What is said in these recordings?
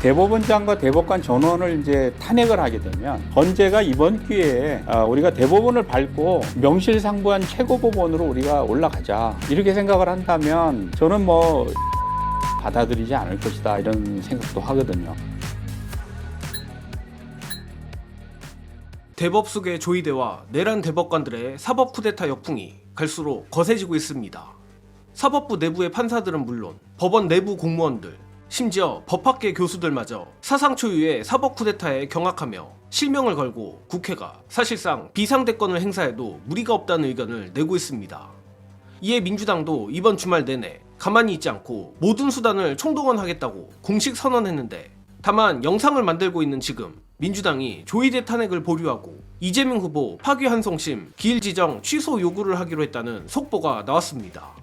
대법원장과 대법관 전원을 이제 탄핵을 하게 되면 헌재가 이번 기회에 우리가 대법원을 밟고 명실상부한 최고법원으로 우리가 올라가자 이렇게 생각을 한다면 저는 뭐 받아들이지 않을 것이다 이런 생각도 하거든요. 대법숙의 조이대와 내란 대법관들의 사법 쿠데타 역풍이 갈수록 거세지고 있습니다. 사법부 내부의 판사들은 물론 법원 내부 공무원들, 심지어 법학계 교수들마저 사상 초유의 사법 쿠데타에 경악하며 실명을 걸고 국회가 사실상 비상대권을 행사해도 무리가 없다는 의견을 내고 있습니다. 이에 민주당도 이번 주말 내내 가만히 있지 않고 모든 수단을 총동원하겠다고 공식 선언했는데, 다만 영상을 만들고 있는 지금 민주당이 조이대 탄핵을 보류하고 이재명 후보 파기환송심 기일 지정 취소 요구를 하기로 했다는 속보가 나왔습니다.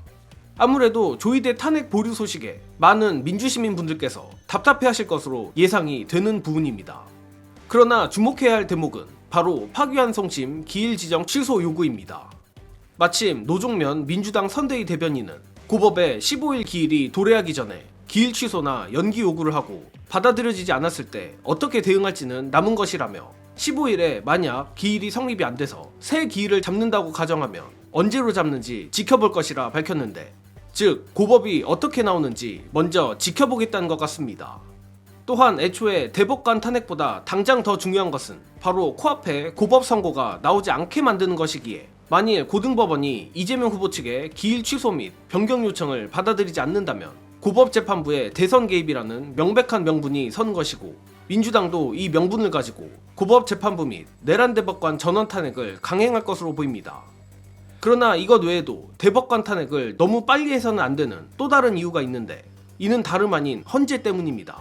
아무래도 조이대 탄핵 보류 소식에 많은 민주시민분들께서 답답해하실 것으로 예상이 되는 부분입니다. 그러나 주목해야 할 대목은 바로 파기환송심 기일 지정 취소 요구입니다. 마침 노종면 민주당 선대위 대변인은 고법의 15일 기일이 도래하기 전에 기일 취소나 연기 요구를 하고 받아들여지지 않았을 때 어떻게 대응할지는 남은 것이라며, 15일에 만약 기일이 성립이 안 돼서 새 기일을 잡는다고 가정하면 언제로 잡는지 지켜볼 것이라 밝혔는데, 즉 고법이 어떻게 나오는지 먼저 지켜보겠다는 것 같습니다. 또한 애초에 대법관 탄핵보다 당장 더 중요한 것은 바로 코앞에 고법 선고가 나오지 않게 만드는 것이기에, 만일 고등법원이 이재명 후보 측의 기일 취소 및 변경 요청을 받아들이지 않는다면 고법재판부의 대선 개입이라는 명백한 명분이 서는 것이고, 민주당도 이 명분을 가지고 고법재판부 및 내란 대법관 전원 탄핵을 강행할 것으로 보입니다. 그러나 이것 외에도 대법관 탄핵을 너무 빨리 해서는 안 되는 또 다른 이유가 있는데, 이는 다름 아닌 헌재 때문입니다.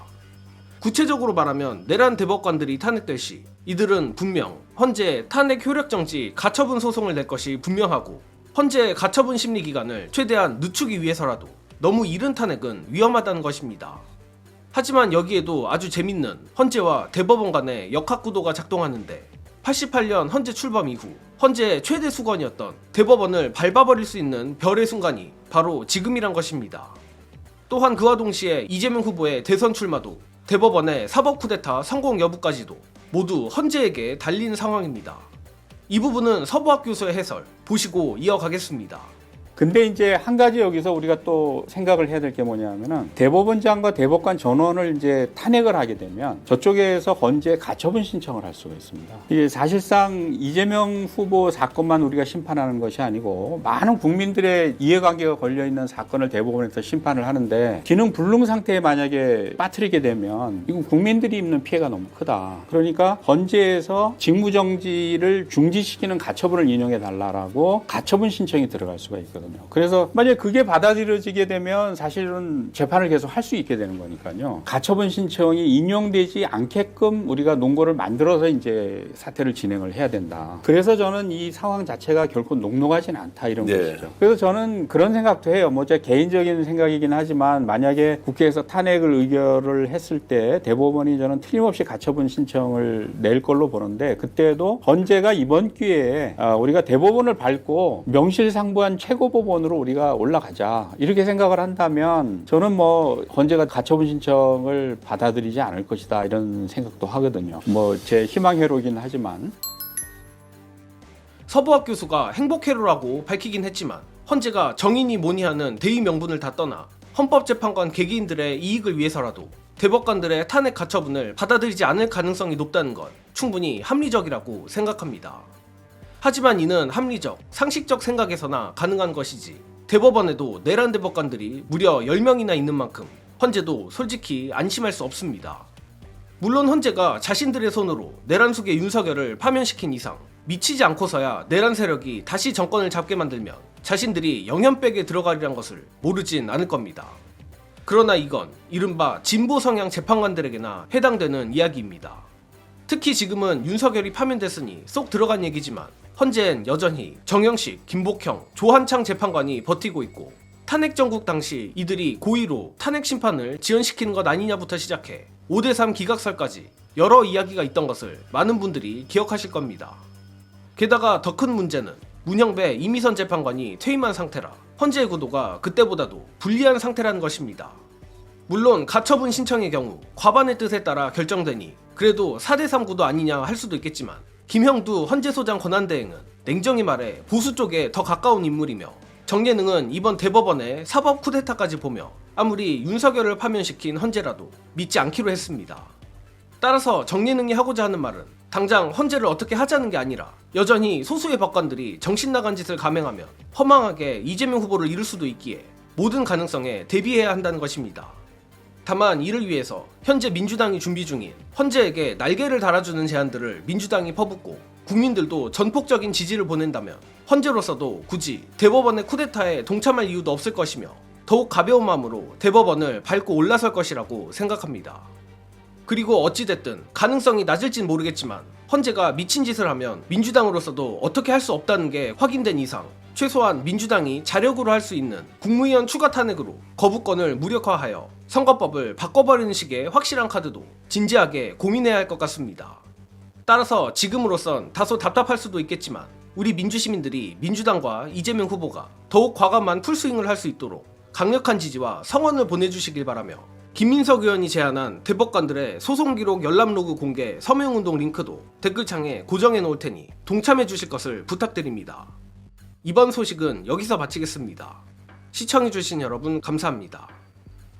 구체적으로 말하면 내란 대법관들이 탄핵될 시 이들은 분명 헌재 탄핵 효력정지 가처분 소송을 낼 것이 분명하고, 헌재 가처분 심리 기간을 최대한 늦추기 위해서라도 너무 이른 탄핵은 위험하다는 것입니다. 하지만 여기에도 아주 재밌는 헌재와 대법원 간의 역학구도가 작동하는데, 88년 헌재 출범 이후 헌재의 최대 수건이었던 대법원을 밟아버릴 수 있는 별의 순간이 바로 지금이란 것입니다. 또한 그와 동시에 이재명 후보의 대선 출마도 대법원의 사법 쿠데타 성공 여부까지도 모두 헌재에게 달린 상황입니다. 이 부분은 서부학 교수의 해설 보시고 이어가겠습니다. 근데 이제 한 가지 여기서 우리가 또 생각을 해야 될 게 뭐냐면은, 대법원장과 대법관 전원을 이제 탄핵을 하게 되면 저쪽에서 헌재에 가처분 신청을 할 수가 있습니다. 이게 사실상 이재명 후보 사건만 우리가 심판하는 것이 아니고 많은 국민들의 이해관계가 걸려 있는 사건을 대법원에서 심판을 하는데, 기능 불능 상태에 만약에 빠뜨리게 되면 이건 국민들이 입는 피해가 너무 크다. 그러니까 헌재에서 직무정지를 중지시키는 가처분을 인용해 달라라고 가처분 신청이 들어갈 수가 있거든요. 그래서 만약에 그게 받아들여지게 되면 사실은 재판을 계속 할 수 있게 되는 거니까요. 가처분 신청이 인용되지 않게끔 우리가 논거를 만들어서 이제 사태를 진행을 해야 된다. 그래서 저는 이 상황 자체가 결코 녹록하지는 않다 이런 것이죠. 그래서 저는 그런 생각도 해요. 뭐 제 개인적인 생각이긴 하지만, 만약에 국회에서 탄핵을 의결을 했을 때 대법원이 저는 틀림없이 가처분 신청을 낼 걸로 보는데, 그때도 헌재가 이번 기회에 우리가 대법원을 밟고 명실상부한 최고법원으로 우리가 올라가자 이렇게 생각을 한다면 저는 뭐 헌재가 가처분 신청을 받아들이지 않을 것이다 이런 생각도 하거든요. 뭐 제 희망회로긴 하지만. 서부학 교수가 행복회로라고 밝히긴 했지만, 헌재가 정인이 뭐니 하는 대의 명분을 다 떠나 헌법재판관 개개인들의 이익을 위해서라도 대법관들의 탄핵 가처분을 받아들이지 않을 가능성이 높다는 건 충분히 합리적이라고 생각합니다. 하지만 이는 합리적, 상식적 생각에서나 가능한 것이지, 대법원에도 내란 대법관들이 무려 10명이나 있는 만큼 헌재도 솔직히 안심할 수 없습니다. 물론 헌재가 자신들의 손으로 내란 속의 윤석열을 파면시킨 이상 미치지 않고서야 내란 세력이 다시 정권을 잡게 만들면 자신들이 영연백에 들어가리란 것을 모르진 않을 겁니다. 그러나 이건 이른바 진보 성향 재판관들에게나 해당되는 이야기입니다. 특히 지금은 윤석열이 파면됐으니 쏙 들어간 얘기지만, 헌재엔 여전히 정영식, 김복형, 조한창 재판관이 버티고 있고, 탄핵 정국 당시 이들이 고의로 탄핵 심판을 지연시키는 것 아니냐부터 시작해 5대3 기각설까지 여러 이야기가 있던 것을 많은 분들이 기억하실 겁니다. 게다가 더 큰 문제는 문형배 이미선 재판관이 퇴임한 상태라 헌재의 구도가 그때보다도 불리한 상태라는 것입니다. 물론 가처분 신청의 경우 과반의 뜻에 따라 결정되니 그래도 4대3 구도 아니냐 할 수도 있겠지만, 김형두 헌재소장 권한대행은 냉정히 말해 보수 쪽에 더 가까운 인물이며, 정예능은 이번 대법원의 사법 쿠데타까지 보며 아무리 윤석열을 파면시킨 헌재라도 믿지 않기로 했습니다. 따라서 정예능이 하고자 하는 말은 당장 헌재를 어떻게 하자는 게 아니라 여전히 소수의 법관들이 정신나간 짓을 감행하면 허망하게 이재명 후보를 이룰 수도 있기에 모든 가능성에 대비해야 한다는 것입니다. 다만 이를 위해서 현재 민주당이 준비 중인 헌재에게 날개를 달아주는 제안들을 민주당이 퍼붓고 국민들도 전폭적인 지지를 보낸다면 헌재로서도 굳이 대법원의 쿠데타에 동참할 이유도 없을 것이며 더욱 가벼운 마음으로 대법원을 밟고 올라설 것이라고 생각합니다. 그리고 어찌됐든 가능성이 낮을진 모르겠지만 헌재가 미친 짓을 하면 민주당으로서도 어떻게 할 수 없다는 게 확인된 이상 최소한 민주당이 자력으로 할 수 있는 국무위원 추가 탄핵으로 거부권을 무력화하여 선거법을 바꿔버리는 식의 확실한 카드도 진지하게 고민해야 할 것 같습니다. 따라서 지금으로선 다소 답답할 수도 있겠지만 우리 민주시민들이 민주당과 이재명 후보가 더욱 과감한 풀스윙을 할 수 있도록 강력한 지지와 성원을 보내주시길 바라며, 김민석 의원이 제안한 대법관들의 소송 기록 열람 로그 공개 서명운동 링크도 댓글창에 고정해 놓을 테니 동참해 주실 것을 부탁드립니다. 이번 소식은 여기서 마치겠습니다. 시청해 주신 여러분 감사합니다.